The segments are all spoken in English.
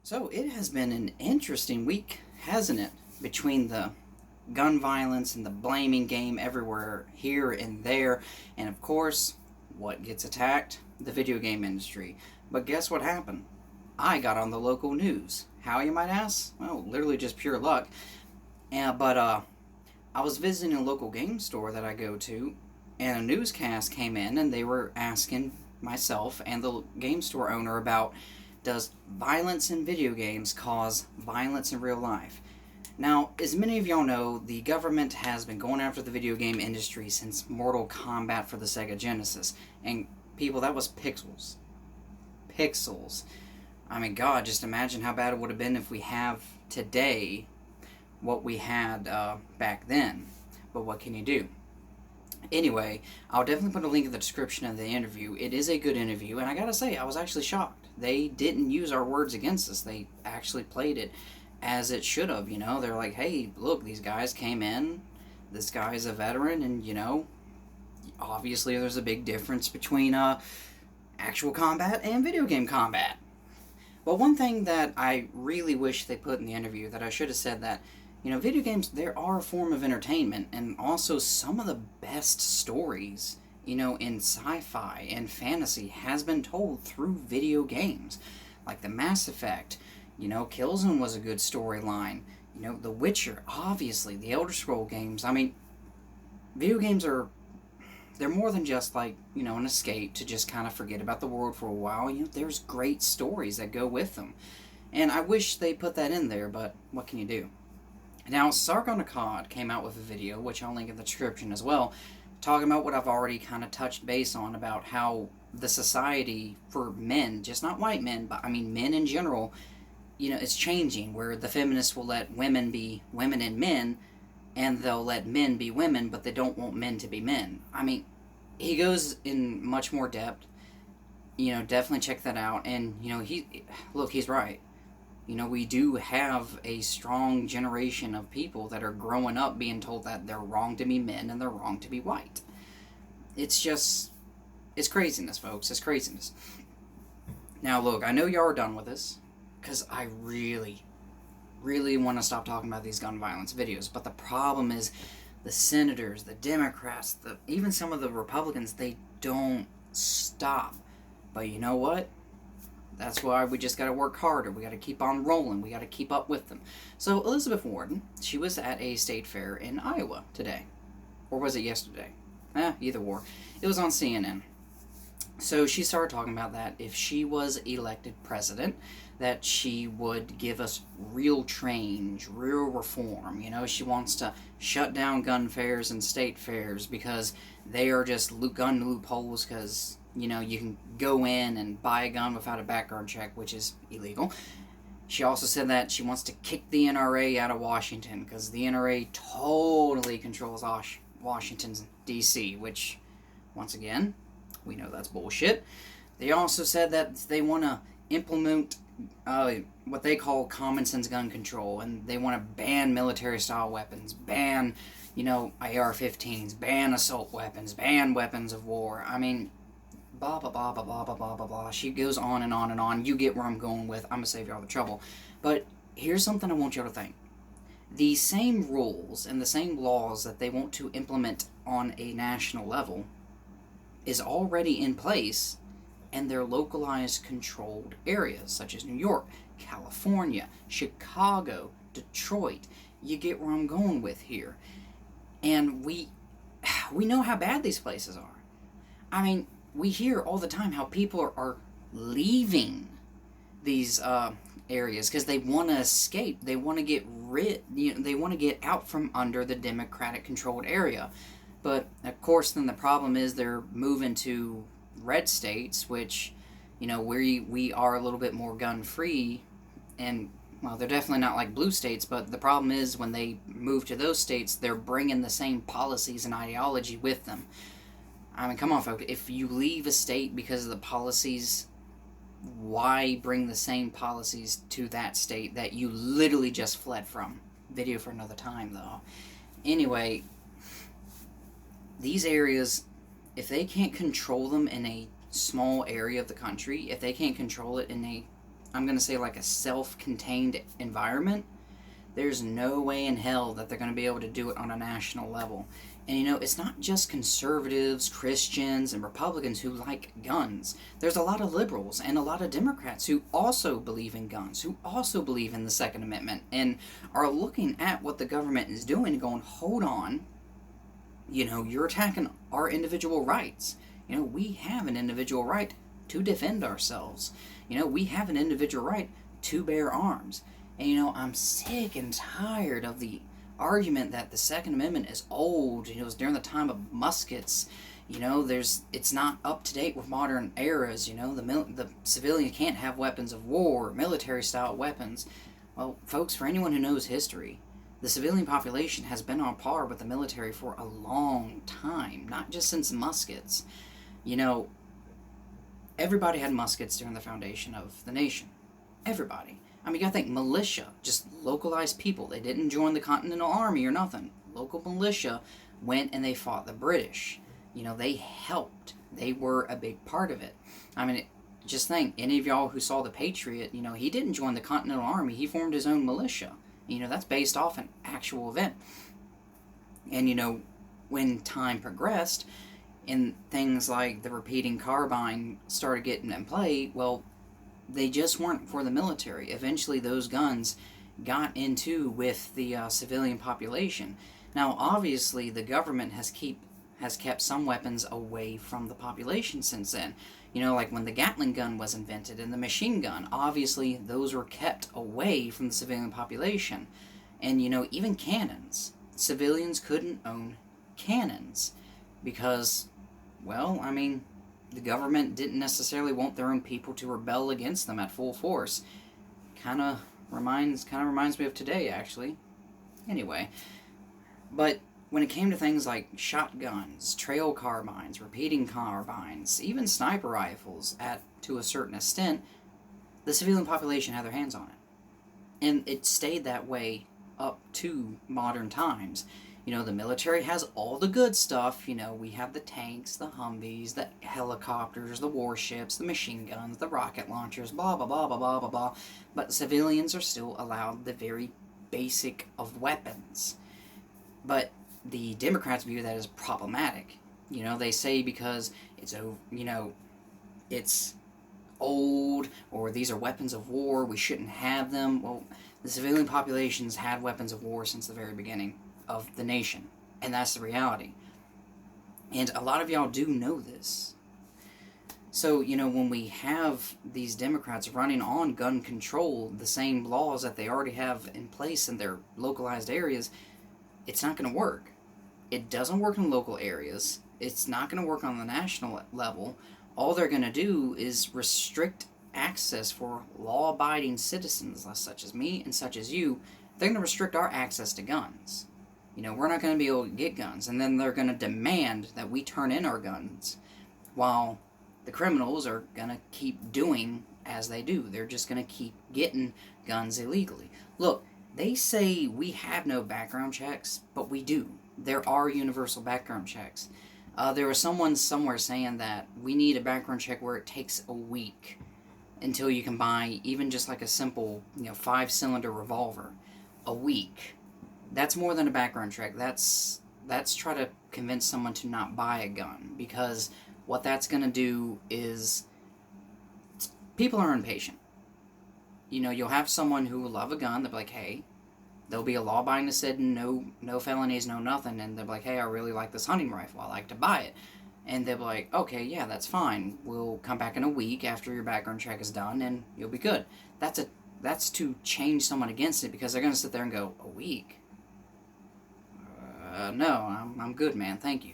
So it has been an interesting week, hasn't it? Between the gun violence and the blaming game everywhere, here and there, and of course, what gets attacked? The video game industry. But guess what happened? I got on the local news. How, you might ask? Well, literally just pure luck. But I was visiting a local game store that I go to, and a newscast came in, and they were asking myself and the game store owner about, does violence in video games cause violence in real life? Now, as many of y'all know, the government has been going after the video game industry since Mortal Kombat for the Sega Genesis. And people, that was pixels. Pixels. I mean, God, just imagine how bad it would have been if we have today what we had back then. But what can you do? Anyway, I'll definitely put a link in the description of the interview. It is a good interview, and I gotta say, I was actually shocked. They didn't use our words against us. They actually played it as it should have, They're like, hey, look, these guys came in, this guy's a veteran, and, obviously there's a big difference between actual combat and video game combat. But one thing that I really wish they put in the interview, that I should have said that, video games, they are a form of entertainment, and also some of the best stories, in sci-fi and fantasy has been told through video games. Like the Mass Effect, Killzone was a good storyline. The Witcher, obviously, the Elder Scroll games. I mean, video games they're more than just like, an escape to just kind of forget about the world for a while. There's great stories that go with them. And I wish they put that in there, but what can you do? Now, Sargon Akkad came out with a video, which I'll link in the description as well, talking about what I've already kind of touched base on about how the society for men, just not white men, but I mean men in general, it's changing, where the feminists will let women be women and men, and they'll let men be women, but they don't want men to be men. I mean, he goes in much more depth. Definitely check that out. And, he's right. We do have a strong generation of people that are growing up being told that they're wrong to be men and they're wrong to be white. It's craziness, folks. It's craziness. Now, look, I know y'all are done with this, because I really, really want to stop talking about these gun violence videos. But the problem is the senators, the Democrats, even some of the Republicans, they don't stop. But you know what? That's why we just got to work harder. We got to keep on rolling. We got to keep up with them. So Elizabeth Warren, she was at a state fair in Iowa today. Or was it yesterday? Either or. It was on CNN. So she started talking about that if she was elected president, that she would give us real change, real reform. She wants to shut down gun fairs and state fairs because they are just gun loopholes, because you can go in and buy a gun without a background check, which is illegal. She also said that she wants to kick the NRA out of Washington, because the NRA totally controls Washington, D.C., which, once again, we know that's bullshit. They also said that they want to implement what they call common sense gun control, and they want to ban military-style weapons, ban, AR-15s, ban assault weapons, ban weapons of war. I mean, blah, blah, blah, blah, blah, blah, blah, blah, blah. She goes on and on and on. You get where I'm going with. I'm going to save y'all the trouble. But here's something I want y'all to think. The same rules and the same laws that they want to implement on a national level is already in place in their localized controlled areas, such as New York, California, Chicago, Detroit. You get where I'm going with here. And we know how bad these places are. I mean, we hear all the time how people are leaving these areas because they want to escape. They want to get they want to get out from under the Democratic-controlled area. But, of course, then the problem is they're moving to red states, which, we are a little bit more gun-free. And, well, they're definitely not like blue states, but the problem is when they move to those states, they're bringing the same policies and ideology with them. I mean, come on, folks. If you leave a state because of the policies, why bring the same policies to that state that you literally just fled from? Video for another time, though. Anyway, these areas, if they can't control them in a small area of the country, if they can't control it in a I'm going to say like a self-contained environment, there's no way in hell that they're going to be able to do it on a national level. And it's not just conservatives, Christians, and Republicans who like guns. There's a lot of liberals and a lot of Democrats who also believe in guns, who also believe in the Second Amendment, and are looking at what the government is doing and going, hold on, you're attacking our individual rights. We have an individual right to defend ourselves. We have an individual right to bear arms. And I'm sick and tired of the argument that the Second Amendment is old. It was during the time of muskets. It's not up to date with modern eras. The civilian can't have weapons of war, military style weapons. Well, folks, for anyone who knows history, the civilian population has been on par with the military for a long time, not just since muskets. Everybody had muskets during the foundation of the nation. Everybody. I mean, you gotta think, militia, just localized people. They didn't join the Continental Army or nothing. Local militia went and they fought the British. They helped. They were a big part of it. I mean, just think, any of y'all who saw The Patriot, he didn't join the Continental Army. He formed his own militia. That's based off an actual event. And, when time progressed and things like the repeating carbine started getting in play, well, they just weren't for the military. Eventually, those guns got into with the civilian population. Now, obviously, the government has kept some weapons away from the population since then. Like when the Gatling gun was invented and the machine gun, obviously, those were kept away from the civilian population. And, even cannons. Civilians couldn't own cannons because, well, I mean, the government didn't necessarily want their own people to rebel against them at full force. Kind of reminds me of today, actually. Anyway, but when it came to things like shotguns, trail carbines, repeating carbines, even sniper rifles, to a certain extent, the civilian population had their hands on it, and it stayed that way up to modern times. The military has all the good stuff. We have the tanks, the Humvees, the helicopters, the warships, the machine guns, the rocket launchers, blah, blah, blah, blah, blah, blah, blah. But civilians are still allowed the very basic of weapons. But the Democrats view that as problematic. They say because it's old, or these are weapons of war, we shouldn't have them. Well, the civilian population's had weapons of war since the very beginning of the nation, and that's the reality. And a lot of y'all do know this. So, when we have these Democrats running on gun control, the same laws that they already have in place in their localized areas, it's not going to work. It doesn't work in local areas. It's not going to work on the national level. All they're going to do is restrict access for law-abiding citizens, such as me and such as you. They're going to restrict our access to guns. We're not going to be able to get guns, and then they're going to demand that we turn in our guns, while the criminals are going to keep doing as they do. They're just going to keep getting guns illegally. Look, they say we have no background checks, but we do. There are universal background checks. There was someone somewhere saying that we need a background check where it takes a week until you can buy even just like a simple, 5-cylinder revolver. A week. That's more than a background check. That's try to convince someone to not buy a gun, because what that's going to do is people are impatient. You'll have someone who will love a gun. They'll be like, hey, there'll be a law-abiding that said no felonies, no nothing, and they'll be like, hey, I really like this hunting rifle. I like to buy it. And they'll be like, okay, yeah, that's fine. We'll come back in a week after your background check is done, and you'll be good. That's to change someone against it, because they're going to sit there and go, a week? No, I'm good, man, thank you.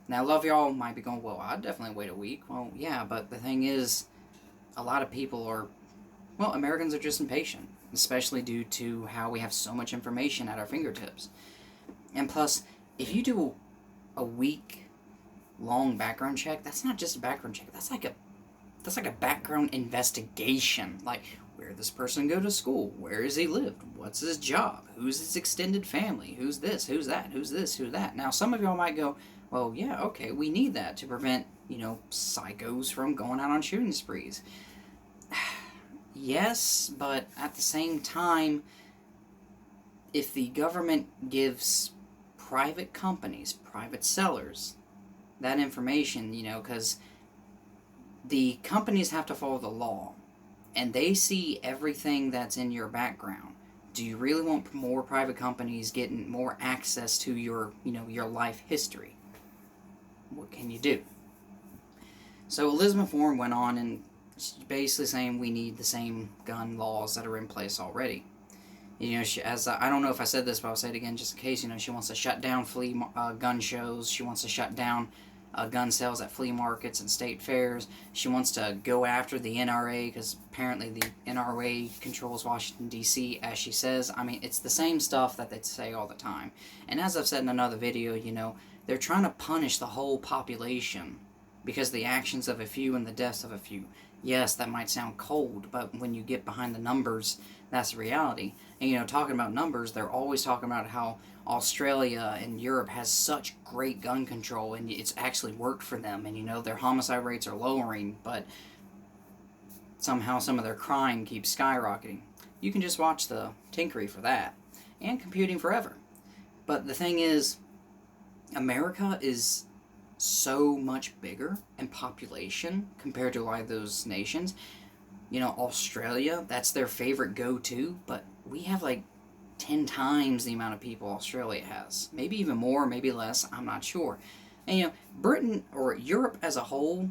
Now, a lot of y'all might be going, well, I'd definitely wait a week. Well, yeah, but the thing is, a lot of people Americans are just impatient, especially due to how we have so much information at our fingertips. And plus, if you do a week-long background check, that's not just a background check. That's like a background investigation. Like, where did this person go to school? Where has he lived? What's his job? Who's his extended family? Who's this? Who's that? Who's this? Who's that? Now, some of y'all might go, well, yeah, okay, we need that to prevent, psychos from going out on shooting sprees. yes, but at the same time, if the government gives private companies, private sellers, that information, because the companies have to follow the law, and they see everything that's in your background. Do you really want more private companies getting more access to your life history? What can you do? So Elizabeth Warren went on and basically saying we need the same gun laws that are in place already. I don't know if I said this, but I'll say it again just in case. She wants to shut down gun shows. She wants to shut down gun sales at flea markets and state fairs. She wants to go after the NRA because apparently the NRA controls Washington, D.C., as she says. I mean, it's the same stuff that they say all the time. And as I've said in another video, they're trying to punish the whole population because of the actions of a few and the deaths of a few. Yes, that might sound cold, but when you get behind the numbers, that's the reality. And, talking about numbers, they're always talking about how Australia and Europe has such great gun control, and it's actually worked for them. And, their homicide rates are lowering, but somehow some of their crime keeps skyrocketing. You can just watch the Thinkery for that, and Computing Forever. But the thing is, America is so much bigger in population compared to a lot of those nations. Australia, that's their favorite go-to, but we have like 10 times the amount of people Australia has. Maybe even more, maybe less, I'm not sure. And Britain or Europe as a whole,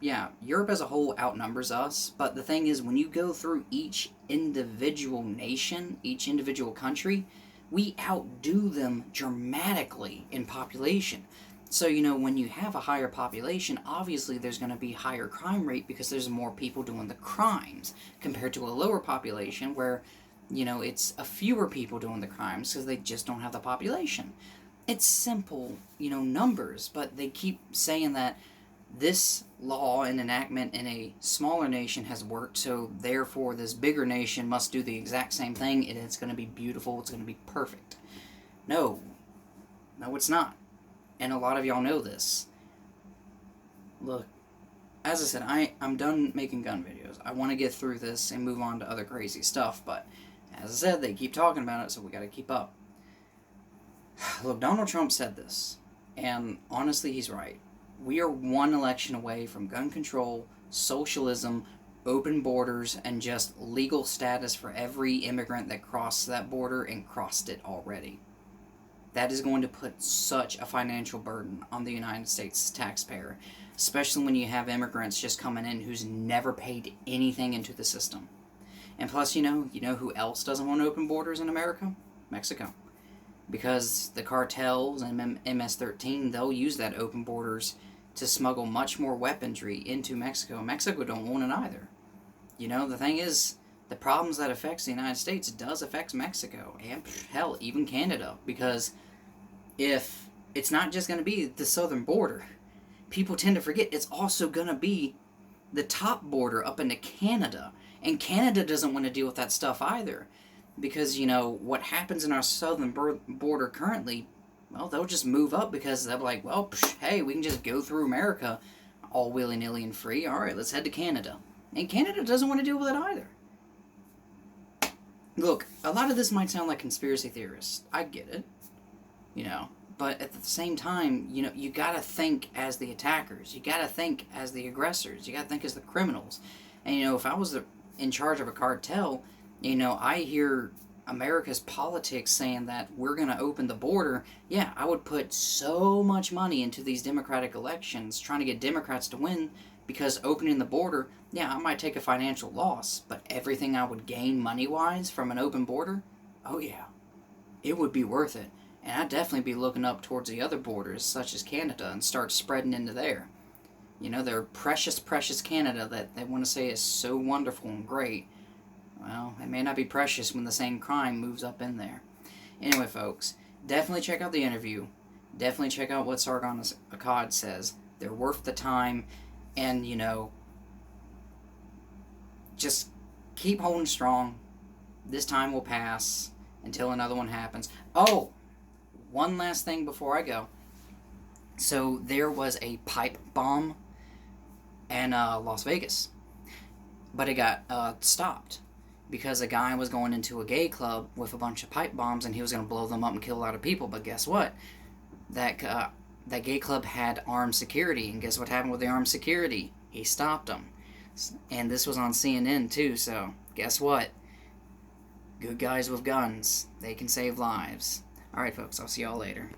Europe as a whole outnumbers us, but the thing is, when you go through each individual nation, each individual country, we outdo them dramatically in population. So, when you have a higher population, obviously there's going to be higher crime rate because there's more people doing the crimes compared to a lower population where, it's a fewer people doing the crimes because they just don't have the population. It's simple, numbers, but they keep saying that this law and enactment in a smaller nation has worked, so therefore this bigger nation must do the exact same thing and it's going to be beautiful, it's going to be perfect. No, it's not. And a lot of y'all know this. Look, as I said, I'm done making gun videos. I want to get through this and move on to other crazy stuff, but as I said, they keep talking about it, so we got to keep up. Look, Donald Trump said this, and honestly, he's right. We are one election away from gun control, socialism, open borders, and just legal status for every immigrant that crossed that border and crossed it already. That is going to put such a financial burden on the United States taxpayer, especially when you have immigrants just coming in who's never paid anything into the system. And plus, you know who else doesn't want open borders in America? Mexico. Because the cartels and MS-13, they'll use that open borders to smuggle much more weaponry into Mexico. Mexico don't want it either. The thing is, the problems that affects the United States does affect Mexico, and hell, even Canada, because if it's not just going to be the southern border, people tend to forget it's also going to be the top border up into Canada, and Canada doesn't want to deal with that stuff either, because, what happens in our southern border currently, well, they'll just move up because they'll be like, well, hey, we can just go through America all willy-nilly and free, alright, let's head to Canada. And Canada doesn't want to deal with it either. Look, a lot of this might sound like conspiracy theorists. I get it. But at the same time, you gotta think as the attackers. You gotta think as the aggressors. You gotta think as the criminals. And, if I was in charge of a cartel, I hear America's politics saying that we're gonna open the border. Yeah, I would put so much money into these Democratic elections trying to get Democrats to win, because opening the border, yeah, I might take a financial loss, but everything I would gain money-wise from an open border, oh yeah, it would be worth it. And I'd definitely be looking up towards the other borders, such as Canada, and start spreading into there. Their precious, precious Canada that they want to say is so wonderful and great. Well, it may not be precious when the same crime moves up in there. Anyway, folks, definitely check out the interview. Definitely check out what Sargon Akkad says. They're worth the time. And, just keep holding strong. This time will pass until another one happens. Oh, one last thing before I go. So there was a pipe bomb in Las Vegas. but it got stopped because a guy was going into a gay club with a bunch of pipe bombs and he was going to blow them up and kill a lot of people. But guess what? That gay club had armed security, and guess what happened with the armed security? He stopped them. And this was on CNN too, so guess what? Good guys with guns, they can save lives. Alright folks, I'll see y'all later.